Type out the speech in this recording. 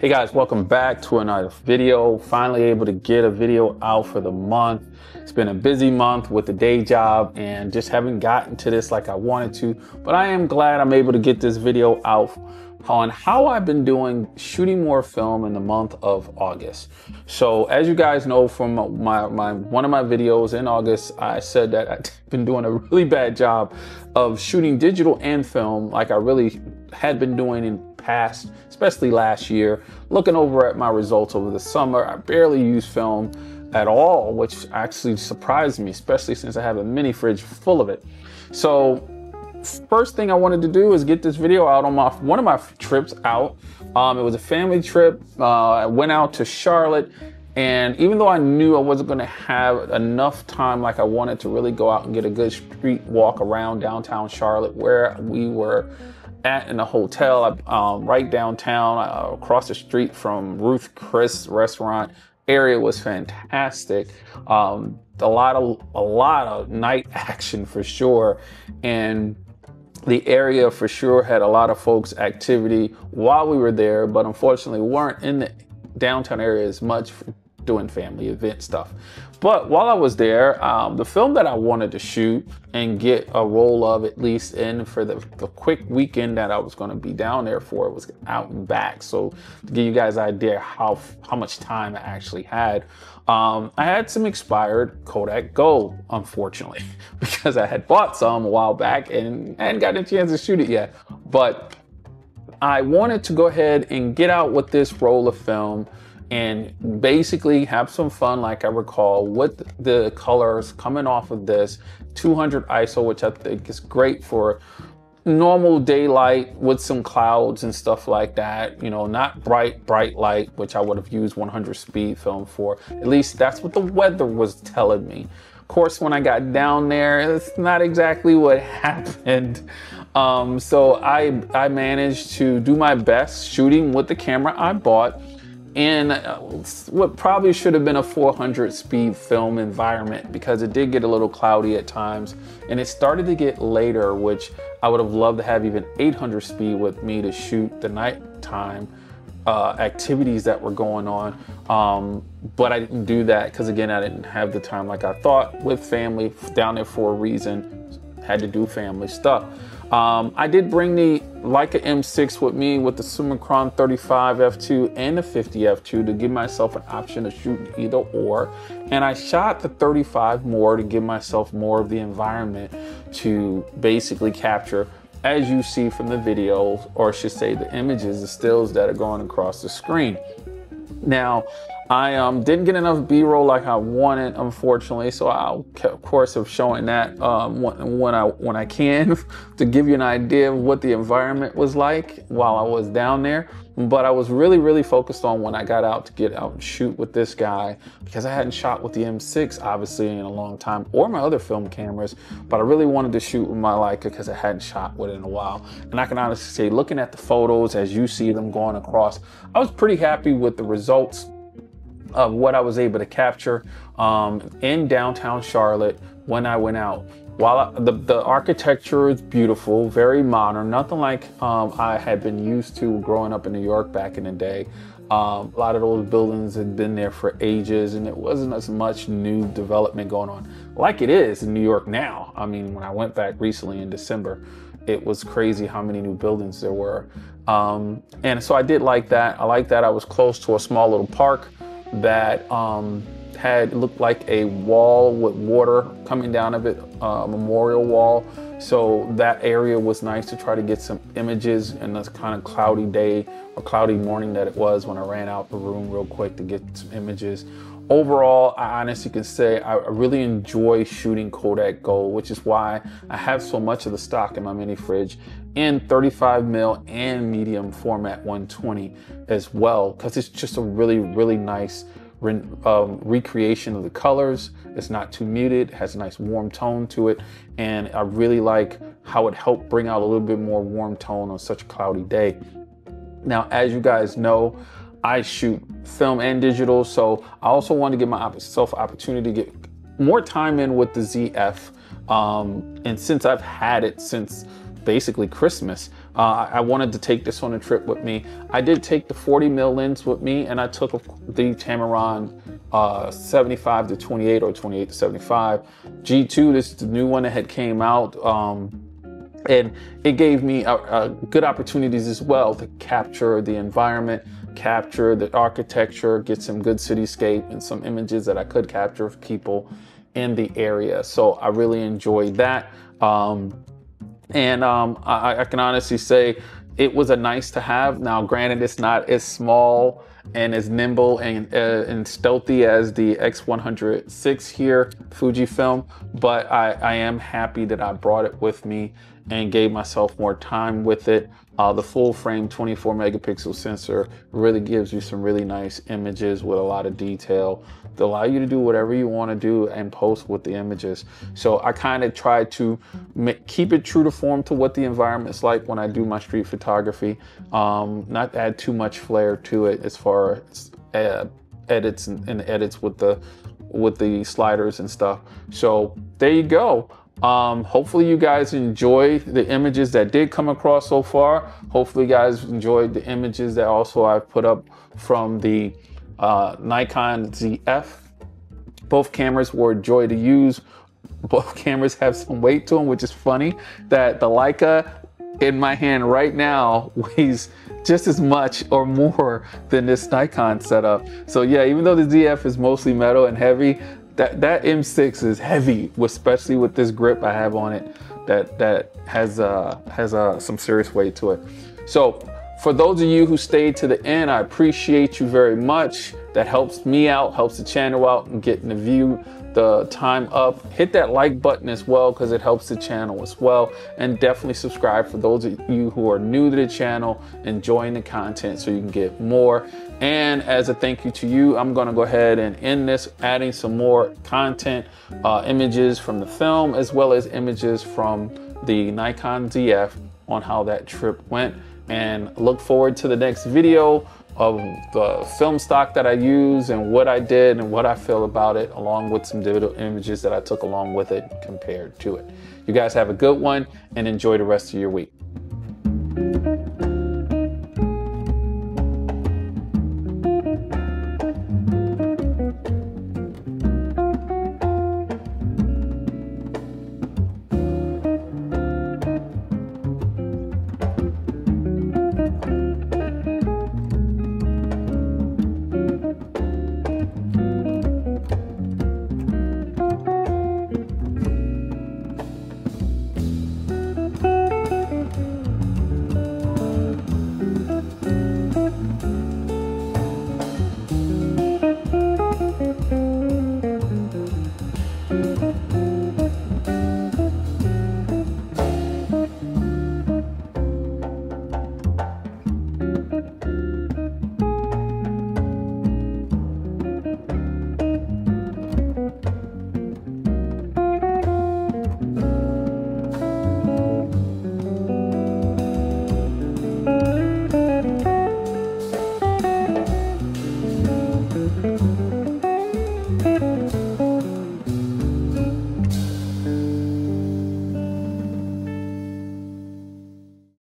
Hey guys, welcome back to another video. Finally able to get a video out for the month. It's been a busy month with the day job and just haven't gotten to this like I wanted to, but I am glad I'm able to get this video out on how I've been doing shooting more film in the month of August. So as you guys know from one of my videos in August, I said that I've been doing a really bad job of shooting digital and film like I really had been doing in past, especially last year. Looking over at my results over the summer, I barely used film at all, which actually surprised me, especially since I have a mini fridge full of it. So first thing I wanted to do is get this video out on one of my trips out. It was a family trip. I went out to Charlotte, and even though I knew I wasn't going to have enough time like I wanted to really go out and get a good street walk around downtown Charlotte, where we were in a hotel right downtown, across the street from Ruth Chris restaurant. Area was fantastic. A lot of night action for sure, and the area for sure had a lot of folks activity while we were there, but unfortunately weren't in the downtown area as much for doing family event stuff. But while I was there, the film that I wanted to shoot and get a roll of at least in for the quick weekend that I was going to be down there for, was Out and Back. So to give you guys an idea how much time I actually had, I had some expired Kodak Gold, unfortunately, because I had bought some a while back and hadn't gotten a chance to shoot it yet. But I wanted to go ahead and get out with this roll of film and basically have some fun, like I recall, with the colors coming off of this 200 ISO, which I think is great for normal daylight with some clouds and stuff like that. You know, not bright light, which I would have used 100 speed film for. At least that's what the weather was telling me. Of course, when I got down there, it's not exactly what happened. So I managed to do my best shooting with the camera I bought in what probably should have been a 400 speed film environment, because it did get a little cloudy at times and it started to get later, which I would have loved to have even 800 speed with me to shoot the nighttime activities that were going on. But I didn't do that because, again, I didn't have the time like I thought, with family down there for a reason, had to do family stuff. I did bring the Leica M6 with me with the Summicron 35 f2 and the 50 f2 to give myself an option to shoot either or. And I shot the 35 more to give myself more of the environment to basically capture, as you see from the videos, or I should say the images, the stills that are going across the screen. Now, I didn't get enough B-roll like I wanted, unfortunately, so I'll, of course, of showing that when I can to give you an idea of what the environment was like while I was down there. But I was really focused on when I got out to get out and shoot with this guy, because I hadn't shot with the M6 obviously in a long time, or my other film cameras, but I really wanted to shoot with my Leica because I hadn't shot with it in a while. And I can honestly say, looking at the photos as you see them going across, I was pretty happy with the results of what I was able to capture in downtown Charlotte when I went out. While the architecture is beautiful, very modern, nothing like I had been used to growing up in New York back in the day. A lot of those buildings had been there for ages, and it wasn't as much new development going on like it is in New York now. I mean, when I went back recently in December, it was crazy how many new buildings there were. And so I did like that. I like that I was close to a small little park that looked like a wall with water coming down of it, a memorial wall. So that area was nice to try to get some images in this kind of cloudy day or cloudy morning that it was when I ran out the room real quick to get some images. Overall, I honestly can say I really enjoy shooting Kodak Gold, which is why I have so much of the stock in my mini fridge in 35mm and medium format 120 as well, because it's just a really nice recreation of the colors. It's not too muted, it has a nice warm tone to it, and I really like how it helped bring out a little bit more warm tone on such a cloudy day. Now, as you guys know, I shoot film and digital, so I also want to give myself an opportunity to get more time in with the ZF. And since I've had it since basically Christmas. I wanted to take this on a trip with me. I did take the 40mm lens with me, and I took the Tamron 75 to 28 or 28 to 75 G2. This is the new one that had came out. And it gave me good opportunities as well to capture the environment, capture the architecture, get some good cityscape and some images that I could capture of people in the area. So I really enjoyed that. I can honestly say it was a nice to have. Now, granted, it's not as small and as nimble and stealthy as the X106 here, Fujifilm, but I am happy that I brought it with me and gave myself more time with it. The full frame 24 megapixel sensor really gives you some really nice images with a lot of detail that allow you to do whatever you want to do and post with the images. So I kind of try to keep it true to form to what the environment's like when I do my street photography, not add too much flair to it as far as edits and edits with the sliders and stuff. So there you go. Hopefully you guys enjoy the images that did come across so far. Hopefully you guys enjoyed the images that also I've put up from the Nikon ZF. Both cameras were a joy to use. Both cameras have some weight to them, which is funny that the Leica in my hand right now weighs just as much or more than this Nikon setup. So yeah, even though the ZF is mostly metal and heavy, that M6 is heavy, especially with this grip I have on it that has some serious weight to it. So for those of you who stayed to the end, I appreciate you very much. That helps me out, helps the channel out, and getting the time up. Hit that like button as well, because it helps the channel as well. And definitely subscribe for those of you who are new to the channel, enjoying the content so you can get more. And as a thank you to you, I'm gonna go ahead and end this, adding some more content, images from the film, as well as images from the Nikon ZF on how that trip went. And look forward to the next video of the film stock that I use and what I did and what I feel about it, along with some digital images that I took along with it compared to it. You guys have a good one and enjoy the rest of your week.